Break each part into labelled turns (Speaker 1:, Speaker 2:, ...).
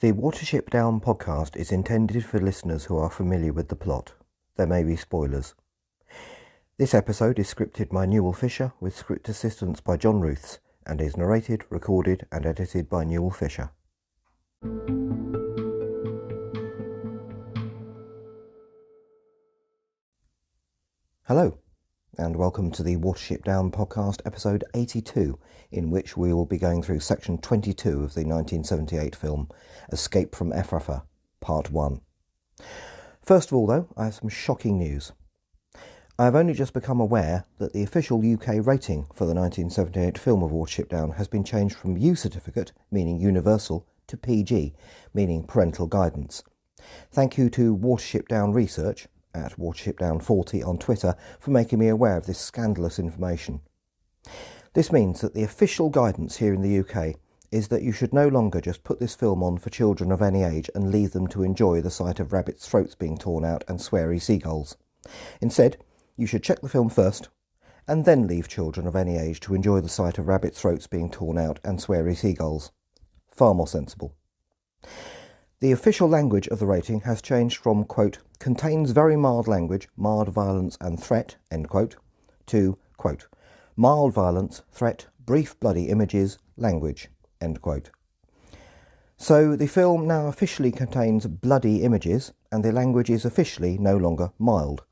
Speaker 1: The Watership Down Podcast is intended for listeners who are familiar with the plot. There may be spoilers. This episode is scripted by Newell Fisher with script assistance by John Ruths and is narrated, recorded and edited by Newell Fisher. Hello, and welcome to the Watership Down Podcast episode 82, in which we will be going through section 22 of the 1978 film Escape from Efrafa, Part 1. First of all, though, I have some shocking news. I have only just become aware that the official UK rating for the 1978 film of Watership Down has been changed from U certificate, meaning universal, to PG, meaning parental guidance. Thank you to Watership Down Research, at Watership Down 40 on Twitter, for making me aware of this scandalous information. This means that the official guidance here in the UK is that you should no longer just put this film on for children of any age and leave them to enjoy the sight of rabbits' throats being torn out and sweary seagulls. Instead, you should check the film first, and then leave children of any age to enjoy the sight of rabbits' throats being torn out and sweary seagulls. Far more sensible. The official language of the rating has changed from, quote, contains very mild language, mild violence and threat, end quote, to, quote, mild violence, threat, brief bloody images, language, end quote. So the film now officially contains bloody images and the language is officially no longer mild.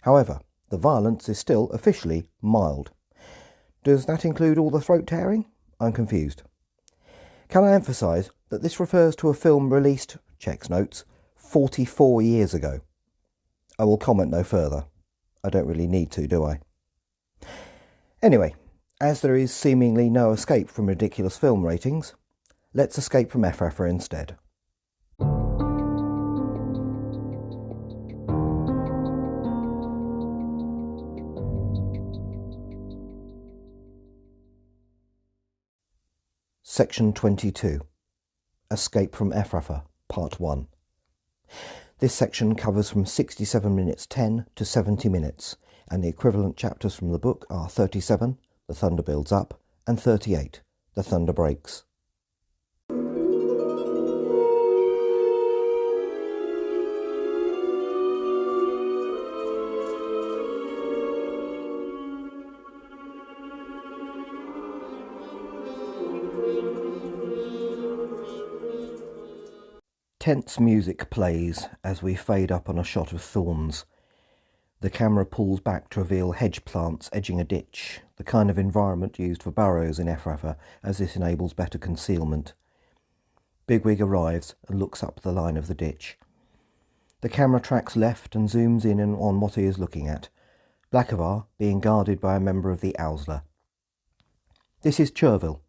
Speaker 1: However, the violence is still officially mild. Does that include all the throat tearing? I'm confused. Can I emphasise that this refers to a film released, checks notes, 44 years ago. I will comment no further. I don't really need to, do I? Anyway, as there is seemingly no escape from ridiculous film ratings, let's escape from Efrafa instead. Section 22. Escape from Efrafa, Part 1. This section covers from 67 minutes 10 to 70 minutes, and the equivalent chapters from the book are 37, The Thunder Builds Up, and 38, The Thunder Breaks. Tense music plays as we fade up on a shot of thorns. The camera pulls back to reveal hedge plants edging a ditch, the kind of environment used for burrows in Efrafa, as this enables better concealment. Bigwig arrives and looks up the line of the ditch. The camera tracks left and zooms in on what he is looking at, Blackavar being guarded by a member of the Owsla. This is Chervil.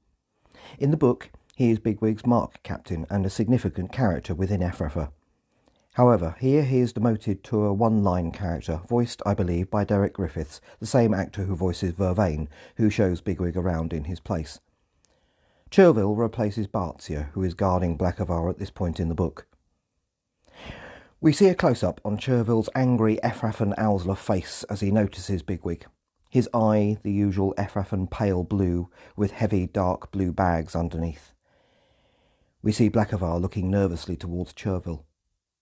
Speaker 1: In the book, he is Bigwig's mark captain and a significant character within Efrafa. However, here he is demoted to a one-line character, voiced, I believe, by Derek Griffiths, the same actor who voices Vervain, who shows Bigwig around in his place. Chervil replaces Bartzia, who is guarding Blackavar at this point in the book. We see a close-up on Chervil's angry Efrafan Owsla face as he notices Bigwig. His eye, the usual Efrafan pale blue, with heavy dark blue bags underneath. We see Blackavar looking nervously towards Chervil.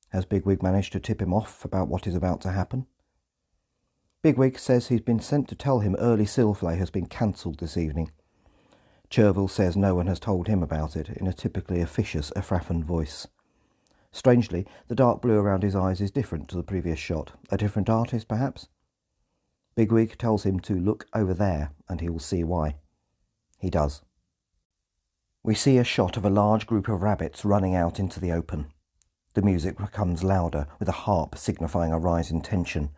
Speaker 1: Has Bigwig managed to tip him off about what is about to happen? Bigwig says he's been sent to tell him early Silflay has been cancelled this evening. Chervil says no one has told him about it, in a typically officious Efrafan voice. Strangely, the dark blue around his eyes is different to the previous shot. A different artist, perhaps? Bigwig tells him to look over there, and he will see why. He does. We see a shot of a large group of rabbits running out into the open. The music becomes louder, with a harp signifying a rise in tension.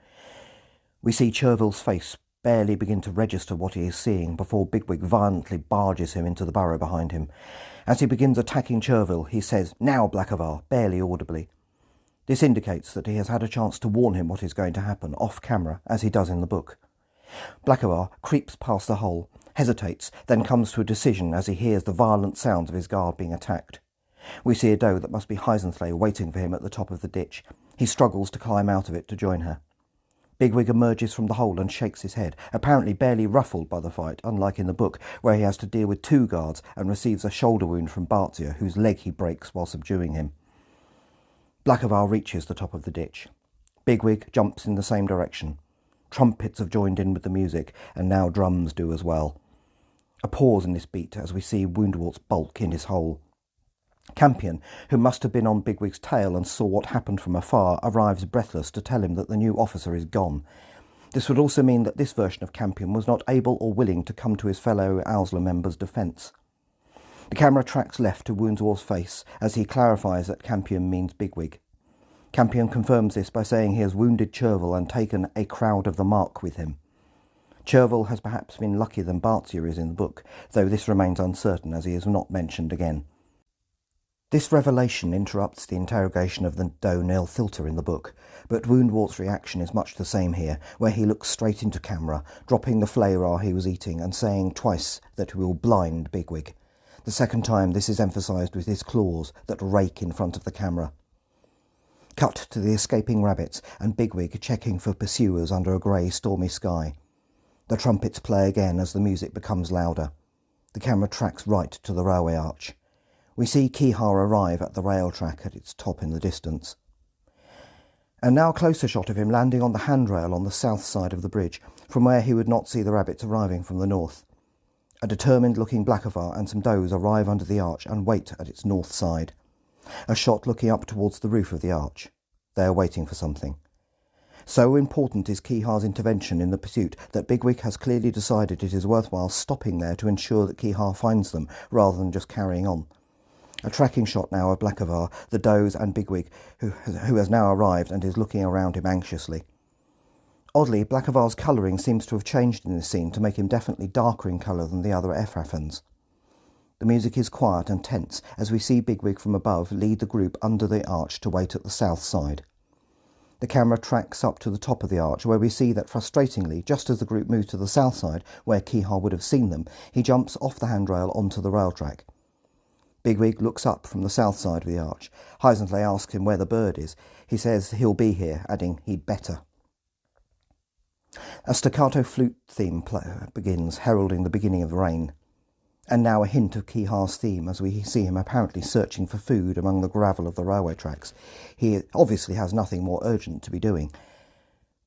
Speaker 1: We see Chervil's face barely begin to register what he is seeing before Bigwig violently barges him into the burrow behind him. As he begins attacking Chervil, he says, "Now, Blackavar," barely audibly. This indicates that he has had a chance to warn him what is going to happen, off camera, as he does in the book. Blackavar creeps past the hole, hesitates, then comes to a decision as he hears the violent sounds of his guard being attacked. We see a doe that must be Heisensley waiting for him at the top of the ditch. He struggles to climb out of it to join her. Bigwig emerges from the hole and shakes his head, apparently barely ruffled by the fight, unlike in the book, where he has to deal with 2 guards and receives a shoulder wound from Bartia, whose leg he breaks while subduing him. Blackavar reaches the top of the ditch. Bigwig jumps in the same direction. Trumpets have joined in with the music, and now drums do as well. A pause in this beat as we see Woundwort's bulk in his hole. Campion, who must have been on Bigwig's tail and saw what happened from afar, arrives breathless to tell him that the new officer is gone. This would also mean that this version of Campion was not able or willing to come to his fellow Owsla members' defence. The camera tracks left to Woundwort's face as he clarifies that Campion means Bigwig. Campion confirms this by saying he has wounded Chervil and taken a crowd of the mark with him. Chervil has perhaps been luckier than Bartia is in the book, though this remains uncertain as he is not mentioned again. This revelation interrupts the interrogation of the Newell Fisher in the book, but Woundwort's reaction is much the same here, where he looks straight into camera, dropping the flayrar he was eating and saying twice that he will blind Bigwig. The second time this is emphasised with his claws that rake in front of the camera. Cut to the escaping rabbits and Bigwig checking for pursuers under a grey stormy sky. The trumpets play again as the music becomes louder. The camera tracks right to the railway arch. We see Kihar arrive at the rail track at its top in the distance. And now a closer shot of him landing on the handrail on the south side of the bridge, from where he would not see the rabbits arriving from the north. A determined-looking Blackavar and some does arrive under the arch and wait at its north side. A shot looking up towards the roof of the arch. They are waiting for something. So important is Kihar's intervention in the pursuit that Bigwig has clearly decided it is worthwhile stopping there to ensure that Kihar finds them, rather than just carrying on. A tracking shot now of Blackavar, the does and Bigwig, who has now arrived and is looking around him anxiously. Oddly, Blackavar's colouring seems to have changed in this scene to make him definitely darker in colour than the other Efrafans. The music is quiet and tense as we see Bigwig from above lead the group under the arch to wait at the south side. The camera tracks up to the top of the arch, where we see that frustratingly, just as the group moves to the south side, where Kihar would have seen them, he jumps off the handrail onto the rail track. Bigwig looks up from the south side of the arch. Heisensley asks him where the bird is. He says he'll be here, adding he'd better. A staccato flute theme begins, heralding the beginning of the rain. And now a hint of Kihar's theme as we see him apparently searching for food among the gravel of the railway tracks. He obviously has nothing more urgent to be doing.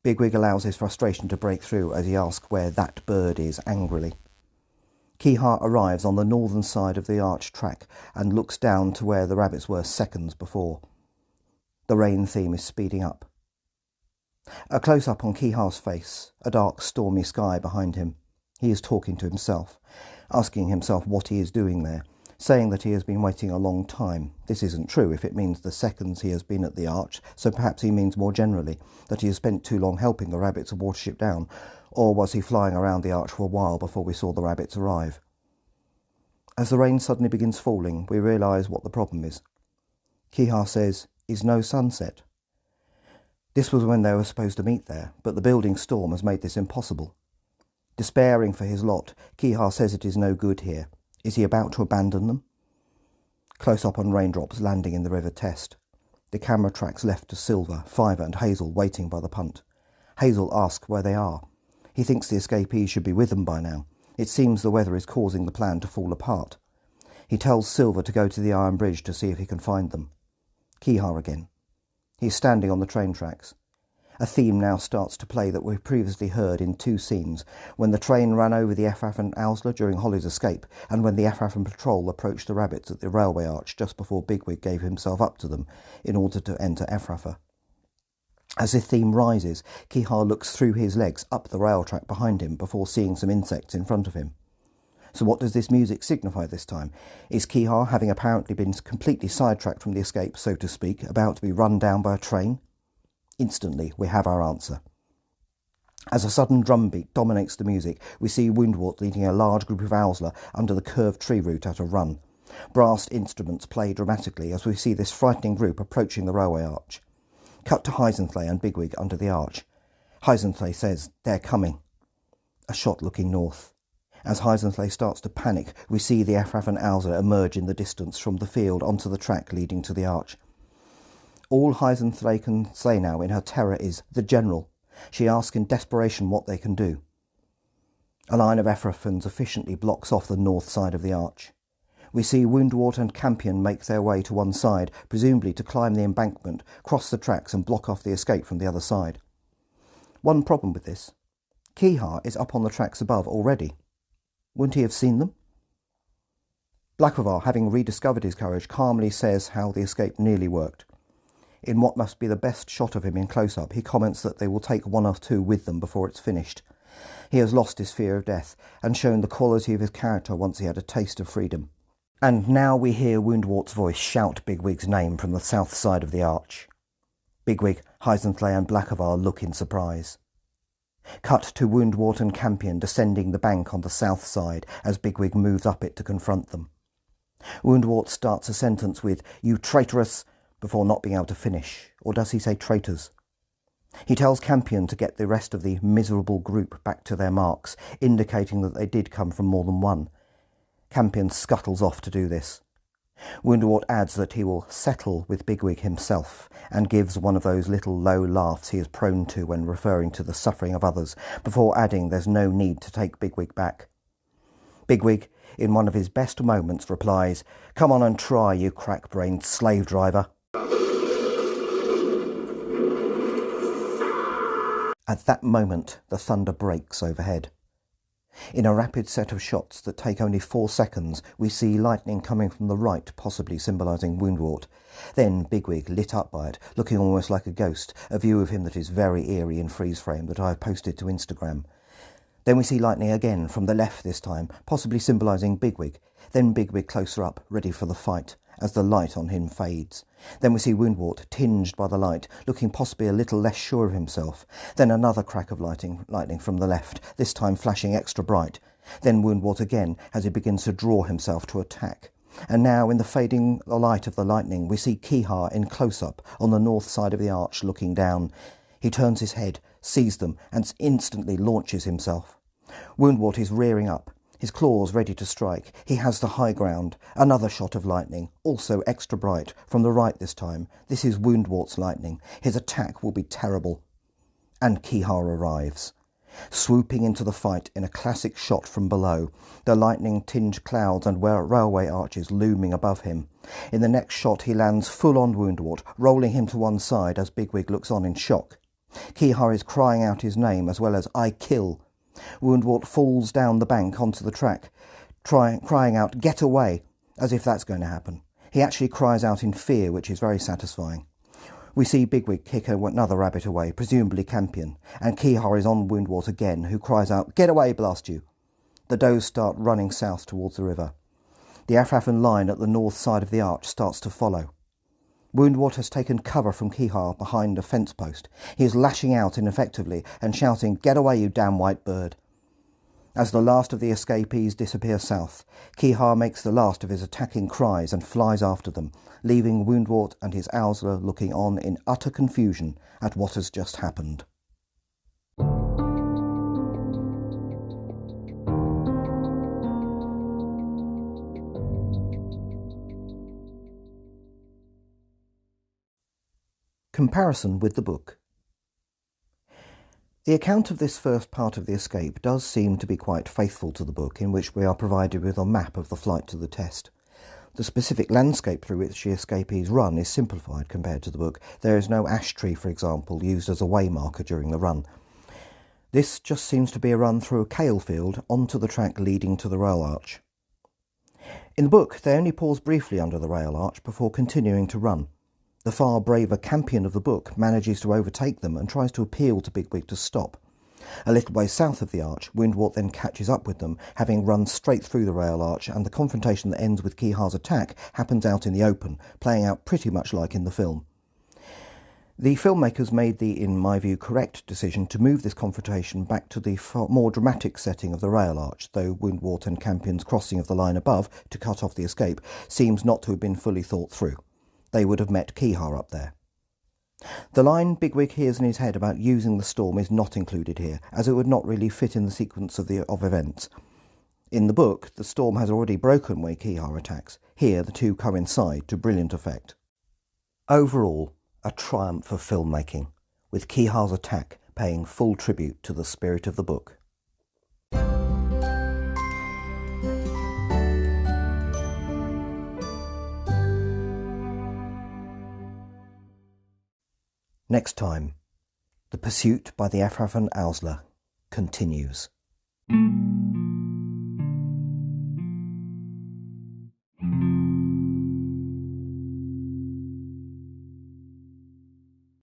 Speaker 1: Bigwig allows his frustration to break through as he asks where that bird is angrily. Kihar arrives on the northern side of the arch track and looks down to where the rabbits were seconds before. The rain theme is speeding up. A close-up on Kihar's face, a dark stormy sky behind him. He is talking to himself, asking himself what he is doing there, saying that he has been waiting a long time. This isn't true if it means the seconds he has been at the arch, so perhaps he means more generally that he has spent too long helping the rabbits of Watership Down, or was he flying around the arch for a while before we saw the rabbits arrive? As the rain suddenly begins falling, we realise what the problem is. Kihar says, "Is no sunset?" This was when they were supposed to meet there, but the building storm has made this impossible. Despairing for his lot, Kihar says it is no good here. Is he about to abandon them? Close up on raindrops landing in the River Test. The camera tracks left to Silver, Fiver and Hazel waiting by the punt. Hazel asks where they are. He thinks the escapees should be with them by now. It seems the weather is causing the plan to fall apart. He tells Silver to go to the Iron Bridge to see if he can find them. Kihar again. He is standing on the train tracks. A theme now starts to play that we previously heard in 2 scenes, when the train ran over the Efrafan Owsla during Holly's escape, and when the Efrafan patrol approached the rabbits at the railway arch just before Bigwig gave himself up to them in order to enter Efrafa. As the theme rises, Kihar looks through his legs up the rail track behind him before seeing some insects in front of him. So what does this music signify this time? Is Kihar, having apparently been completely sidetracked from the escape, so to speak, about to be run down by a train? Instantly, we have our answer. As a sudden drumbeat dominates the music, we see Woundwort leading a large group of Owsla under the curved tree route at a run. Brass instruments play dramatically as we see this frightening group approaching the railway arch. Cut to Heisensley and Bigwig under the arch. Heisensley says, "They're coming." A shot looking north. As Heisensley starts to panic, we see the Efrafan Owsla emerge in the distance from the field onto the track leading to the arch. All Heisensley can say now in her terror is, "The General." She asks in desperation what they can do. A line of Efrafans efficiently blocks off the north side of the arch. We see Woundwort and Campion make their way to one side, presumably to climb the embankment, cross the tracks and block off the escape from the other side. One problem with this. Kihar is up on the tracks above already. Wouldn't he have seen them? Blacklevar, having rediscovered his courage, calmly says how the escape nearly worked. In what must be the best shot of him in close-up, he comments that they will take one or two with them before it's finished. He has lost his fear of death and shown the quality of his character once he had a taste of freedom. And now we hear Woundwort's voice shout Bigwig's name from the south side of the arch. Bigwig, Heisenthal and Blacklevar look in surprise. Cut to Woundwort and Campion descending the bank on the south side as Bigwig moves up it to confront them. Woundwort starts a sentence with, "You traitorous," before not being able to finish. Or does he say traitors? He tells Campion to get the rest of the miserable group back to their marks, indicating that they did come from more than one. Campion scuttles off to do this. Woundwort adds that he will settle with Bigwig himself and gives one of those little low laughs he is prone to when referring to the suffering of others, before adding there's no need to take Bigwig back. Bigwig, in one of his best moments, replies, "Come on and try, you crack-brained slave driver." At that moment, the thunder breaks overhead. In a rapid set of shots that take only 4 seconds, we see lightning coming from the right, possibly symbolising Woundwort. Then Bigwig, lit up by it, looking almost like a ghost, a view of him that is very eerie in freeze frame that I have posted to Instagram. Then we see lightning again, from the left this time, possibly symbolising Bigwig. Then Bigwig closer up, ready for the fight, as the light on him fades. Then we see Woundwort, tinged by the light, looking possibly a little less sure of himself. Then another crack of lightning from the left, this time flashing extra bright. Then Woundwort again, as he begins to draw himself to attack. And now, in the fading light of the lightning, we see Kihar in close-up, on the north side of the arch, looking down. He turns his head, sees them, and instantly launches himself. Woundwort is rearing up, his claws ready to strike. He has the high ground. Another shot of lightning, also extra bright, from the right this time. This is Woundwort's lightning. His attack will be terrible. And Kihar arrives, swooping into the fight in a classic shot from below, the lightning-tinged clouds and railway arches looming above him. In the next shot he lands full on Woundwort, rolling him to one side as Bigwig looks on in shock. Kihar is crying out his name as well as "I kill." Woundwort falls down the bank onto the track, crying out "Get away," as if that's going to happen. He actually cries out in fear, which is very satisfying. We see Bigwig kick another rabbit away, presumably Campion, and Kihar is on Woundwort again, who cries out, "Get away, blast you!" The does start running south towards the river. The Efrafan line at the north side of the arch starts to follow. Woundwort has taken cover from Kihar behind a fence post. He is lashing out ineffectively and shouting, "Get away, you damn white bird." As the last of the escapees disappear south, Kihar makes the last of his attacking cries and flies after them, leaving Woundwort and his Ausler looking on in utter confusion at what has just happened. Comparison with the book. The account of this first part of the escape does seem to be quite faithful to the book, in which we are provided with a map of the flight to the test. The specific landscape through which the escapees run is simplified compared to the book. There is no ash tree, for example, used as a way marker during the run. This just seems to be a run through a kale field onto the track leading to the rail arch. In the book, they only pause briefly under the rail arch before continuing to run. The far braver Campion of the book manages to overtake them and tries to appeal to Bigwig to stop. A little way south of the arch, Woundwort then catches up with them, having run straight through the rail arch, and the confrontation that ends with Kihar's attack happens out in the open, playing out pretty much like in the film. The filmmakers made the, in my view, correct decision to move this confrontation back to the far more dramatic setting of the rail arch, though Woundwort and Campion's crossing of the line above to cut off the escape seems not to have been fully thought through. They would have met Kihar up there. The line Bigwig hears in his head about using the storm is not included here, as it would not really fit in the sequence of events. In the book, the storm has already broken where Kihar attacks. Here, the two coincide to brilliant effect. Overall, a triumph of filmmaking, with Kihar's attack paying full tribute to the spirit of the book. Next time, the pursuit by the Efrafan Ausler continues.